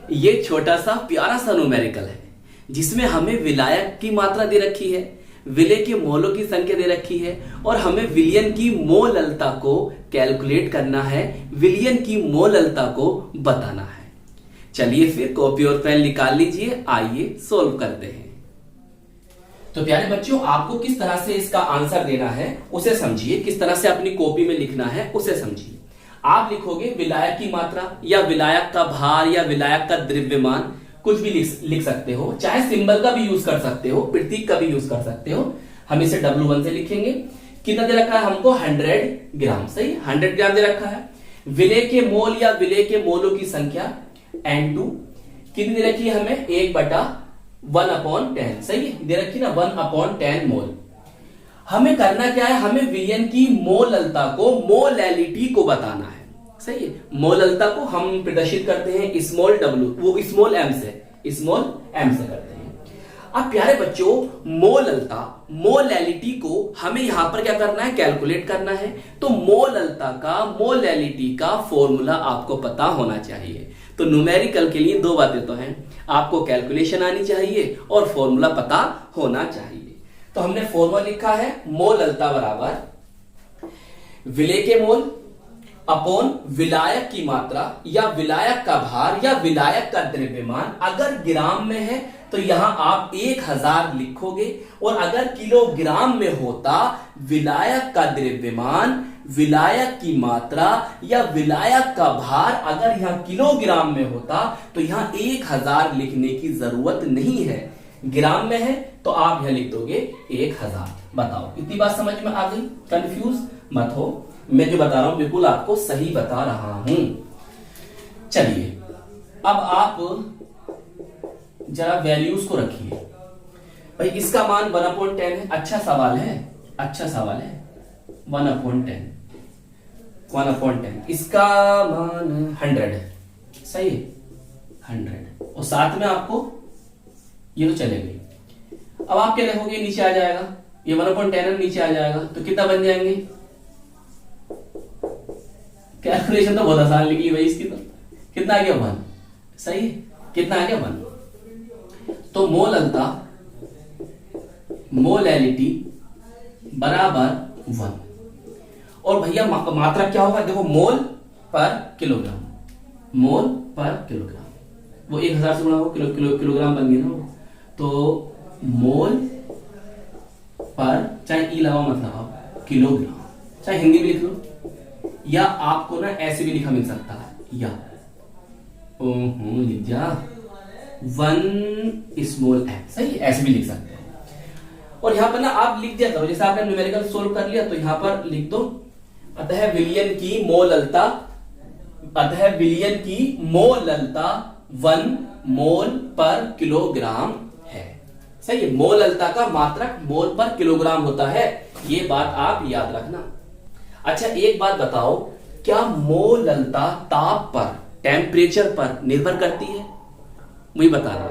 ये छोटा सा प्यारा सा न्यूमेरिकल है जिसमें हमें विलायक की मात्रा दे रखी है, विलय के मोलों की संख्या दे रखी है और हमें विलयन की मोललता को कैलकुलेट करना है, विलयन की मोललता को बताना है। चलिए फिर कॉपी और पेन निकाल लीजिए, आइए सोल्व करते हैं। तो प्यारे बच्चों, आपको किस तरह से इसका आंसर देना है उसे समझिए, किस तरह से अपनी कॉपी में लिखना है उसे समझिए। आप लिखोगे विलायक की मात्रा या विलायक का भार या विलायक का द्रव्यमान, कुछ भी लिख सकते हो, चाहे सिंबल का भी यूज कर सकते हो, प्रतीक का भी यूज कर सकते हो। हम इसे W1 से लिखेंगे। कितना दे रखा है हमको? 100 ग्राम। सही, 100 ग्राम दे रखा है। विलय के मोल या विलय के मोलों की संख्या N2 कितनी दे रखी है हमें? 1/10। सही है, दे रखी ना 1/10 मोल। हमें करना क्या है? हमें विलयन की मोललता को, मोलैलिटी को बताना है। सही है, मोललता को हम प्रदर्शित करते हैं स्मॉल w, वो स्मॉल m से करते हैं। अब प्यारे बच्चों, मोललता, मोलैलिटी को हमें यहां पर क्या करना है? कैलकुलेट करना है। तो मोललता का, मोलैलिटी का फॉर्मूला आपको पता होना चाहिए। तो न्यूमेरिकल के लिए दो बातें तो हैं, आपको कैलकुलेशन आनी चाहिए और फॉर्मूला पता होना चाहिए। तो हमने फॉर्मूला लिखा है, मोललता बराबर विलय के मोल अपॉन विलायक की मात्रा या विलायक का भार या विलायक का द्रव्यमान। अगर ग्राम में है तो यहां आप 1000 लिखोगे, और अगर किलोग्राम में होता विलायक का द्रव्यमान, विलायक की मात्रा या विलायक का भार अगर यहां किलोग्राम में होता तो यहां 1000 लिखने की जरूरत नहीं है। ग्राम में है तो आप यहां लिख दोगे 1000। बताओ, इतनी बात समझ में आ गई? कंफ्यूज मत हो, मैं जो बता रहा हूं बिल्कुल आपको सही बता रहा हूं। चलिए अब आप जरा वैल्यूज को रखिए। भाई इसका मान 1/10 है। अच्छा सवाल है, अच्छा सवाल है। 1/10, इसका मान 100 है। सही है, 100, और साथ में आपको ये तो चले गई। अब आप क्या लिखोगे? नीचे आ जाएगा ये 1/10 नीचे आ जाएगा, तो कितना बन जाएंगे? कैलकुलेशन तो बहुत आसान लिखी भाई इसकी। तो कितना आ गया? 1। सही है, कितना आ गया? 1। तो मोललता, मोलैलिटी बराबर 1। और भैया मात्रा क्या होगा? देखो, मोल पर किलोग्राम, मोल पर किलोग्राम, वो 1000 से गुणा हो किलोग्राम बन गया ना। तो मोल पर, चाहे ई लगाओ मत लगाओ, किलोग्राम, चाहे हिंदी में लिख लो, या आपको ना ऐसे भी लिखा मिल सकता है, या लिख जा 1 स्मॉल m। सही, ऐसे भी लिख सकते हो। और यहां पर ना आप लिख दिया करो, जैसे आपने न्यूमेरिकल सोल्व कर लिया तो यहां पर लिख दो, अतः विलयन की मोललता, अतः विलयन की मोललता 1 मोल पर किलोग्राम है। सही है, मोललता का मात्रक मोल पर किलोग्राम होता है, ये बात आप याद रखना। अच्छा एक बात बताओ, क्या मोललता ताप पर, टेम्परेचर पर निर्भर करती है? मुझे बताना।